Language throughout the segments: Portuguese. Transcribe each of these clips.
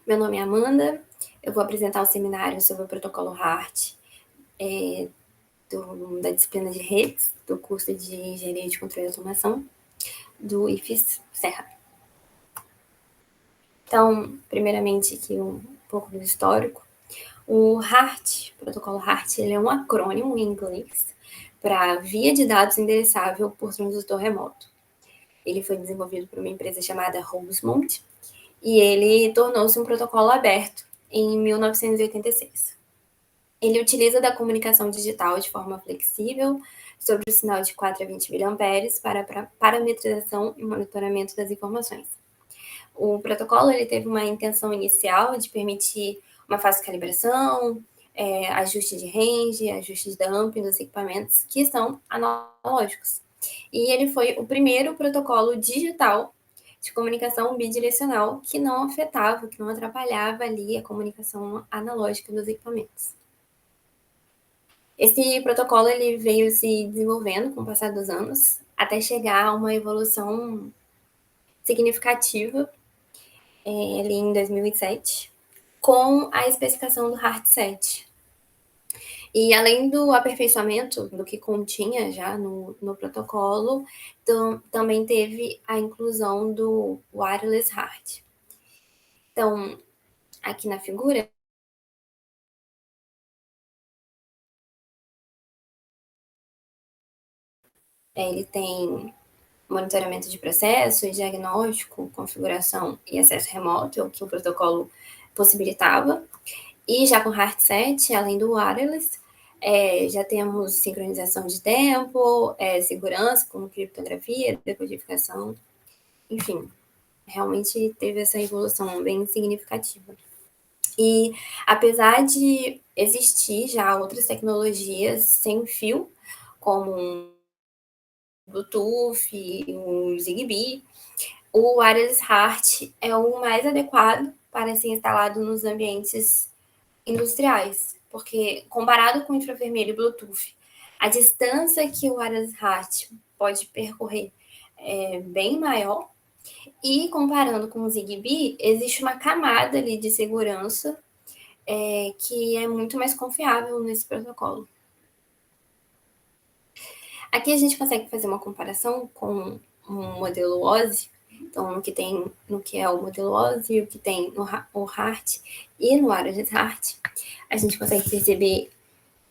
Meu nome é Amanda, eu vou apresentar o seminário sobre o protocolo HART, da disciplina de redes, do curso de Engenharia de Controle e Automação, do IFES Serra. Então, primeiramente, aqui um pouco do histórico. O HART, o protocolo HART, ele é um acrônimo em inglês para Via de Dados Endereçável por Transdutor Remoto. Ele foi desenvolvido por uma empresa chamada Rosemont e ele tornou-se um protocolo aberto em 1986. Ele utiliza da comunicação digital de forma flexível sobre o sinal de 4 a 20 mA para parametrização e monitoramento das informações. O protocolo ele teve uma intenção inicial de permitir uma fácil calibração, ajuste de range, ajuste de dumping dos equipamentos que são analógicos. E ele foi o primeiro protocolo digital de comunicação bidirecional que não afetava, que não atrapalhava ali a comunicação analógica dos equipamentos. Esse protocolo ele veio se desenvolvendo com o passar dos anos, até chegar a uma evolução significativa ali em 2007, com a especificação do HART7. E além do aperfeiçoamento do que continha já no protocolo, também teve a inclusão do Wireless HART. Então, aqui na figura, ele tem monitoramento de processo, diagnóstico, configuração e acesso remoto, o que o protocolo possibilitava. E já com o HART7, além do wireless, já temos sincronização de tempo, segurança, como criptografia, decodificação, enfim, realmente teve essa evolução bem significativa. E apesar de existir já outras tecnologias sem fio, como Bluetooth, o Zigbee, o Wireless HART é o mais adequado para ser instalado nos ambientes industriais, porque comparado com o infravermelho e Bluetooth, a distância que o Wireless HART pode percorrer é bem maior, e comparando com o Zigbee, existe uma camada ali de segurança que é muito mais confiável nesse protocolo. Aqui a gente consegue fazer uma comparação com um modelo OSI, então no que é o modelo OSI, o que tem no o HART e no Wireless HART, a gente consegue perceber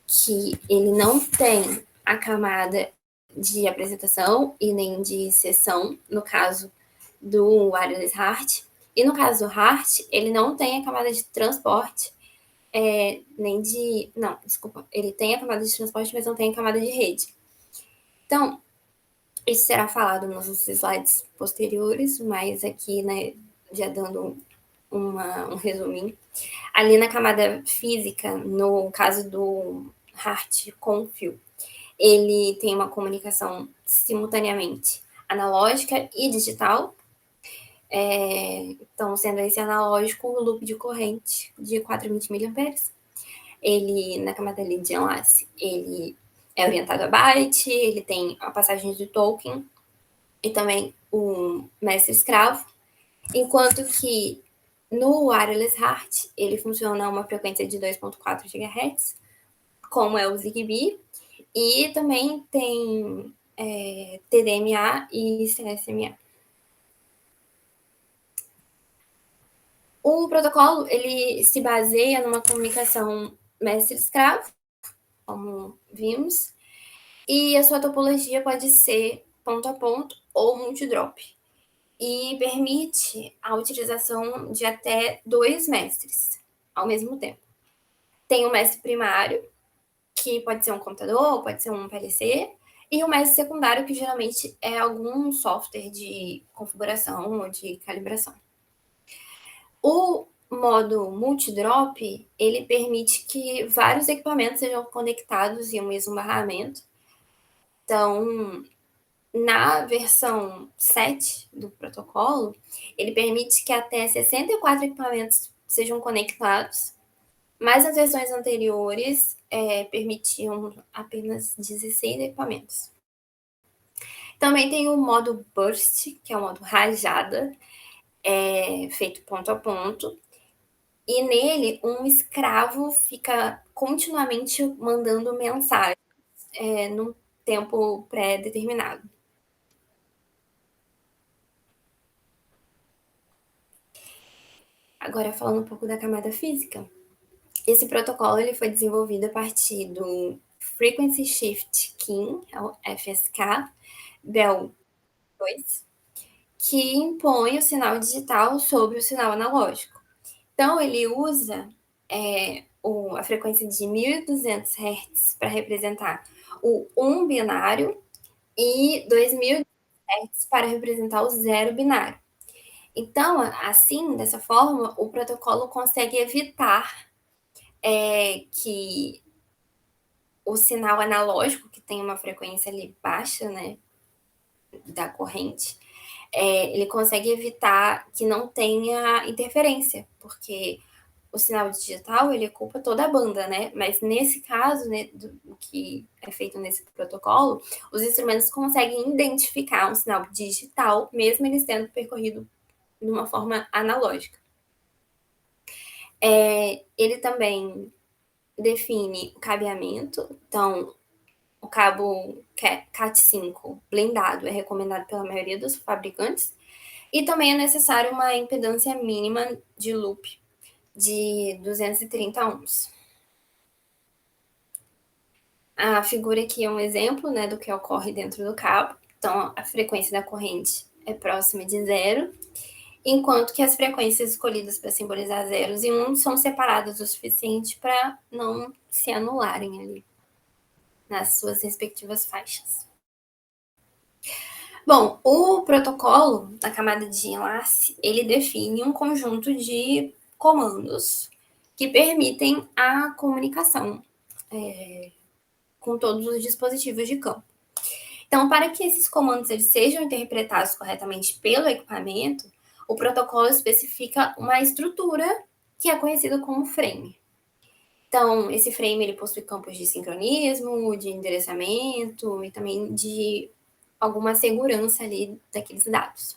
que ele não tem a camada de apresentação e nem de sessão, no caso do Wireless HART, e no caso do HART, ele não tem a camada de transporte, nem de... Não, desculpa, ele tem a camada de transporte, mas não tem a camada de rede. Então, isso será falado nos slides posteriores, mas aqui, né, já dando um resuminho. Ali na camada física, no caso do HART com fio, ele tem uma comunicação simultaneamente analógica e digital. Então, sendo esse analógico, o loop de corrente de 4 a 20 mA. Ele, na camada ali de enlace, ele é orientado a byte, ele tem a passagem de token e também o mestre-escravo, enquanto que no Wireless HART ele funciona a uma frequência de 2.4 GHz, como é o Zigbee, e também tem TDMA e CSMA. O protocolo ele se baseia numa comunicação mestre-escravo, como vimos, e a sua topologia pode ser ponto a ponto ou multidrop, e permite a utilização de até 2 mestres ao mesmo tempo. Tem o mestre primário, que pode ser um computador, pode ser um PLC, e o mestre secundário, que geralmente é algum software de configuração ou de calibração. O modo multidrop, ele permite que vários equipamentos sejam conectados em um mesmo barramento. Então, na versão 7 do protocolo, ele permite que até 64 equipamentos sejam conectados, mas as versões anteriores permitiam apenas 16 equipamentos. Também tem o modo Burst, que é o modo rajada, feito ponto a ponto, e nele um escravo fica continuamente mandando mensagem, num tempo pré-determinado. Agora falando um pouco da camada física, esse protocolo ele foi desenvolvido a partir do Frequency Shift Key, é o FSK, Bell 2, que impõe o sinal digital sobre o sinal analógico. Então, ele usa a frequência de 1.200 Hz para representar o 1 binário e 2.000 Hz para representar o 0 binário. Então, assim, dessa forma, o protocolo consegue evitar que o sinal analógico, que tem uma frequência ali baixa, né, da corrente, ele consegue evitar que não tenha interferência, porque o sinal digital ele ocupa toda a banda, né? Mas nesse caso, né, do que é feito nesse protocolo, os instrumentos conseguem identificar um sinal digital, mesmo ele sendo percorrido de uma forma analógica. Ele também define o cabeamento, então o cabo Cat5 blindado é recomendado pela maioria dos fabricantes, e também é necessário uma impedância mínima de loop de 230 ohms. A figura aqui é um exemplo, né, do que ocorre dentro do cabo. Então, a frequência da corrente é próxima de zero, enquanto que as frequências escolhidas para simbolizar zeros e uns são separadas o suficiente para não se anularem ali nas suas respectivas faixas. Bom, o protocolo da camada de enlace, ele define um conjunto de comandos que permitem a comunicação com todos os dispositivos de campo. Então, para que esses comandos eles sejam interpretados corretamente pelo equipamento, o protocolo especifica uma estrutura que é conhecida como frame. Então, esse frame ele possui campos de sincronismo, de endereçamento e também de alguma segurança ali daqueles dados.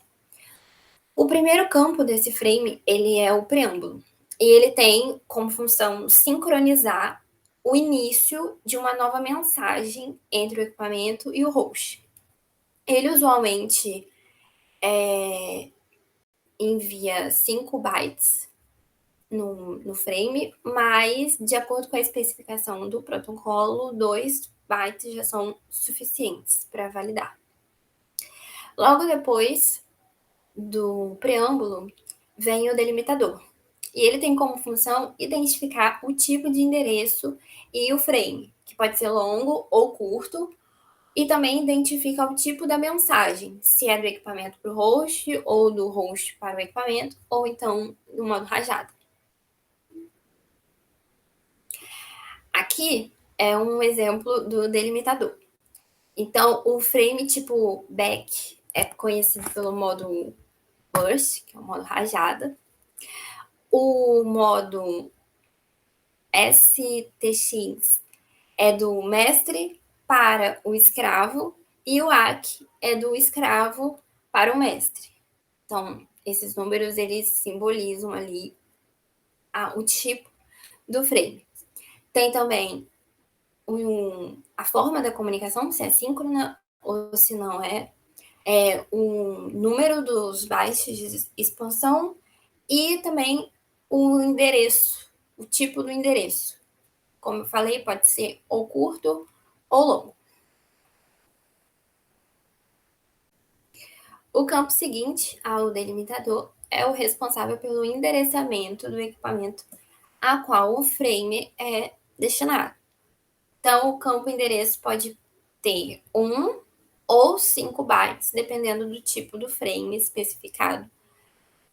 O primeiro campo desse frame, ele é o preâmbulo. E ele tem como função sincronizar o início de uma nova mensagem entre o equipamento e o host. Ele usualmente envia 5 bytes no frame, mas, de acordo com a especificação do protocolo, 2 bytes já são suficientes para validar. Logo depois do preâmbulo, vem o delimitador. E ele tem como função identificar o tipo de endereço e o frame, que pode ser longo ou curto, e também identifica o tipo da mensagem, se é do equipamento para o host, ou do host para o equipamento, ou então no modo rajado. Aqui é um exemplo do delimitador. Então, o frame tipo back é conhecido pelo modo burst, que é o modo rajada. O modo STX é do mestre para o escravo e o AC é do escravo para o mestre. Então, esses números eles simbolizam ali o tipo do frame. Tem também a forma da comunicação, se é síncrona ou se não é o número dos bytes de expansão e também o endereço, o tipo do endereço. Como eu falei, pode ser ou curto ou longo. O campo seguinte ao delimitador é o responsável pelo endereçamento do equipamento a qual o frame é destinado. Então, o campo endereço pode ter 1 ou 5 bytes, dependendo do tipo do frame especificado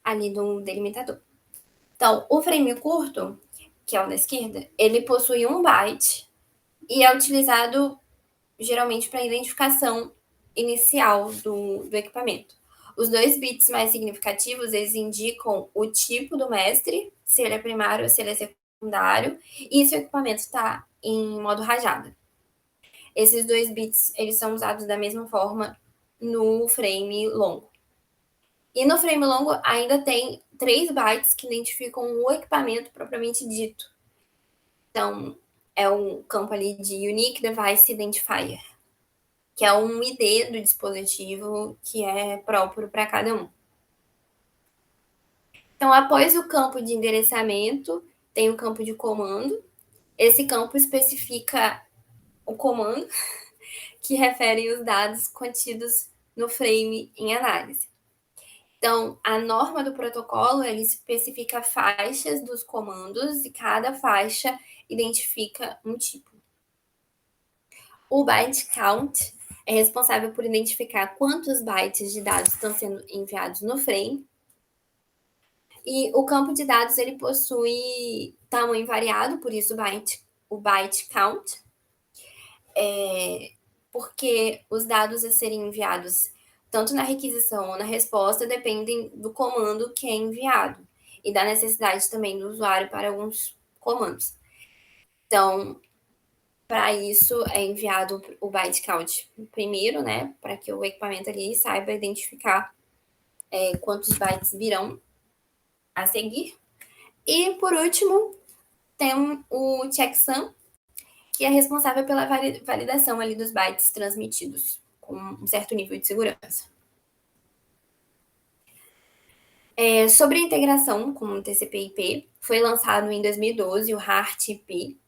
ali no delimitador. Então, o frame curto, que é o da esquerda, ele possui 1 byte e é utilizado geralmente para identificação inicial do equipamento. Os 2 bits mais significativos, eles indicam o tipo do mestre, se ele é primário ou se ele é secundário, e se o equipamento está em modo rajada. Esses 2 bits, eles são usados da mesma forma no frame longo. E no frame longo ainda tem 3 bytes que identificam o equipamento propriamente dito. Então, é um campo ali de Unique Device Identifier, que é um ID do dispositivo que é próprio para cada um. Então, após o campo de endereçamento, tem o campo de comando. Esse campo especifica o comando que refere os dados contidos no frame em análise. Então, a norma do protocolo, ele especifica faixas dos comandos e cada faixa identifica um tipo. O byte count é responsável por identificar quantos bytes de dados estão sendo enviados no frame. E o campo de dados, ele possui tamanho variado, por isso o byte count, porque os dados a serem enviados tanto na requisição ou na resposta dependem do comando que é enviado e da necessidade também do usuário para alguns comandos. Então, para isso é enviado o byte count primeiro, né, para que o equipamento ali saiba identificar quantos bytes virão a seguir. E por último, tem o checksum, que é responsável pela validação ali dos bytes transmitidos com um certo nível de segurança. Sobre a integração com o TCP/IP, foi lançado em 2012 o HART-IP,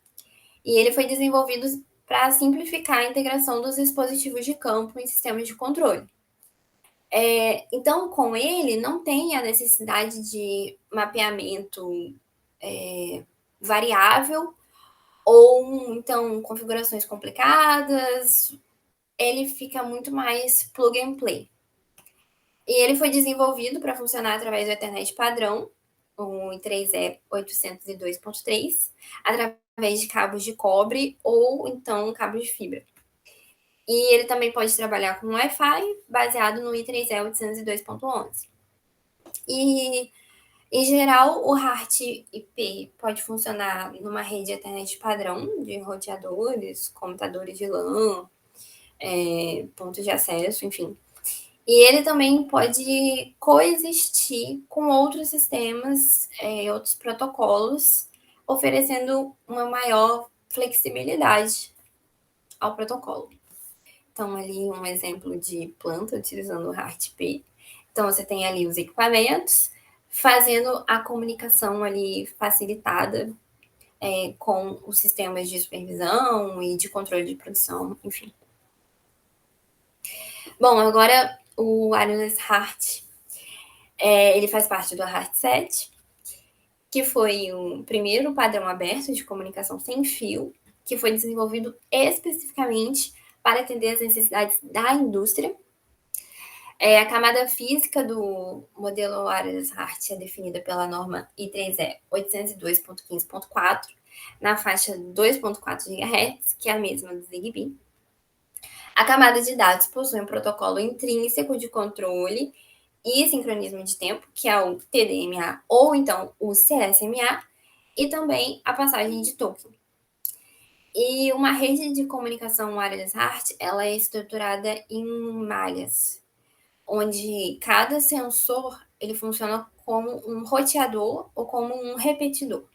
e ele foi desenvolvido para simplificar a integração dos dispositivos de campo em sistemas de controle. Então, com ele, não tem a necessidade de mapeamento variável ou, então, configurações complicadas. Ele fica muito mais plug and play. E ele foi desenvolvido para funcionar através do Ethernet padrão, o I3E 802.3, através de cabos de cobre ou então cabos de fibra. E ele também pode trabalhar com Wi-Fi, baseado no I3E 802.11. E, em geral, o HART-IP pode funcionar numa rede Ethernet padrão de roteadores, computadores de LAN, pontos de acesso, enfim. E ele também pode coexistir com outros sistemas, outros protocolos, oferecendo uma maior flexibilidade ao protocolo. Então, ali um exemplo de planta utilizando o HART-IP. Então, você tem ali os equipamentos fazendo a comunicação ali facilitada com os sistemas de supervisão e de controle de produção, enfim. Bom, agora o Wireless HART, ele faz parte do HART7, que foi o primeiro padrão aberto de comunicação sem fio, que foi desenvolvido especificamente para atender às necessidades da indústria. A camada física do modelo Wireless HART é definida pela norma I3E 802.15.4, na faixa 2.4 GHz, que é a mesma do Zigbee. A camada de dados possui um protocolo intrínseco de controle e sincronismo de tempo, que é o TDMA ou então o CSMA, e também a passagem de token. E uma rede de comunicação Wireless HART, ela é estruturada em malhas, onde cada sensor ele funciona como um roteador ou como um repetidor.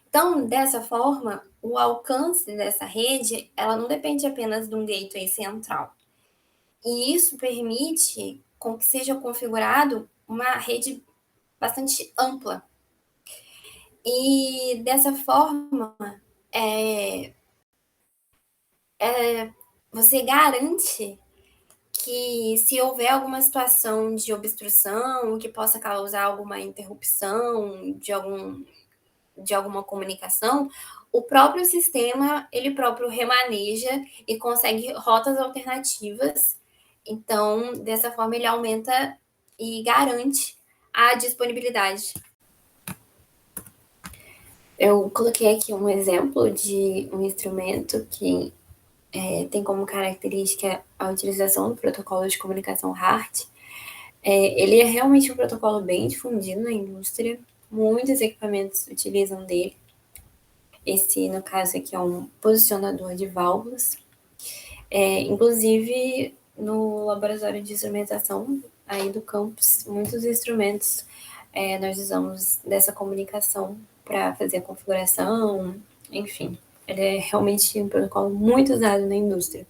Então, dessa forma, o alcance dessa rede, ela não depende apenas de um gateway central. E isso permite com que seja configurado uma rede bastante ampla. E dessa forma, você garante que se houver alguma situação de obstrução que possa causar alguma interrupção de alguma comunicação, o próprio sistema, ele próprio remaneja e consegue rotas alternativas. Então, dessa forma, ele aumenta e garante a disponibilidade. Eu coloquei aqui um exemplo de um instrumento que tem como característica a utilização do protocolo de comunicação HART. Ele é realmente um protocolo bem difundido na indústria, muitos equipamentos utilizam dele. Esse, no caso aqui, é um posicionador de válvulas. Inclusive, no laboratório de instrumentação aí do campus, muitos instrumentos nós usamos dessa comunicação para fazer a configuração, enfim. Ele é realmente um protocolo muito usado na indústria.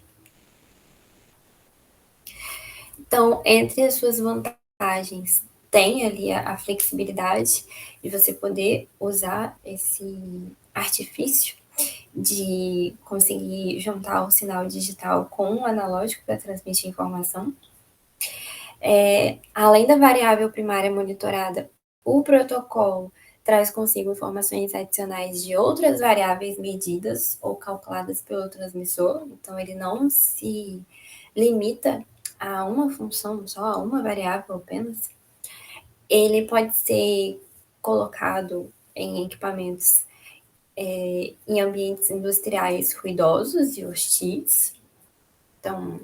Então, entre as suas vantagens, tem ali a flexibilidade de você poder usar esse artifício de conseguir juntar o sinal digital com o analógico para transmitir informação. Além da variável primária monitorada, o protocolo traz consigo informações adicionais de outras variáveis medidas ou calculadas pelo transmissor, então ele não se limita a uma função só, a uma variável apenas. Ele pode ser colocado em equipamentos em ambientes industriais ruidosos e hostis, então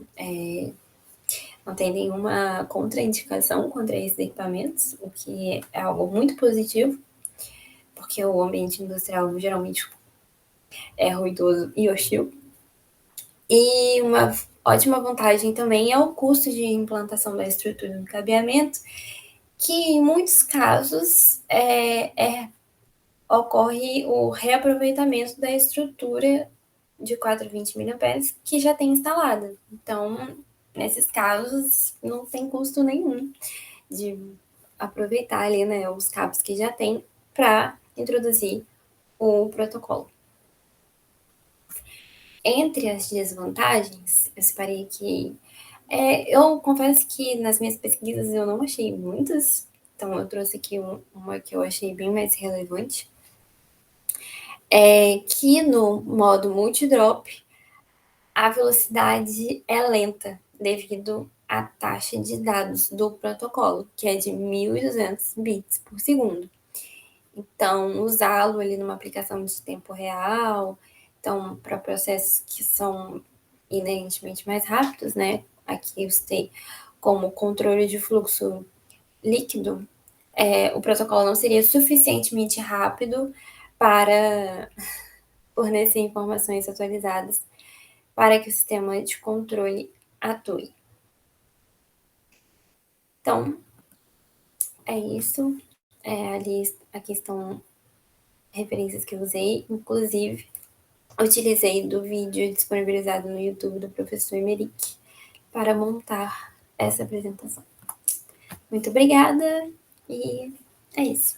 não tem nenhuma contraindicação contra esses equipamentos, o que é algo muito positivo, porque o ambiente industrial geralmente é ruidoso e hostil. E uma ótima vantagem também é o custo de implantação da estrutura do cabeamento, que em muitos casos ocorre o reaproveitamento da estrutura de 420 mA que já tem instalada. Então, nesses casos, não tem custo nenhum de aproveitar ali, né, os cabos que já tem para introduzir o protocolo. Entre as desvantagens, eu separei aqui. Eu confesso que nas minhas pesquisas eu não achei muitas, então eu trouxe aqui uma que eu achei bem mais relevante. Que no modo multidrop, a velocidade é lenta devido à taxa de dados do protocolo, que é de 1.200 bits por segundo. Então, usá-lo ali numa aplicação de tempo real, então, para processos que são inerentemente mais rápidos, né? Aqui eu citei como controle de fluxo líquido, o protocolo não seria suficientemente rápido para fornecer informações atualizadas para que o sistema de controle atue. Então, é isso. Aqui estão referências que eu usei, inclusive utilizei do vídeo disponibilizado no YouTube do professor Emerick para montar essa apresentação. Muito obrigada e é isso.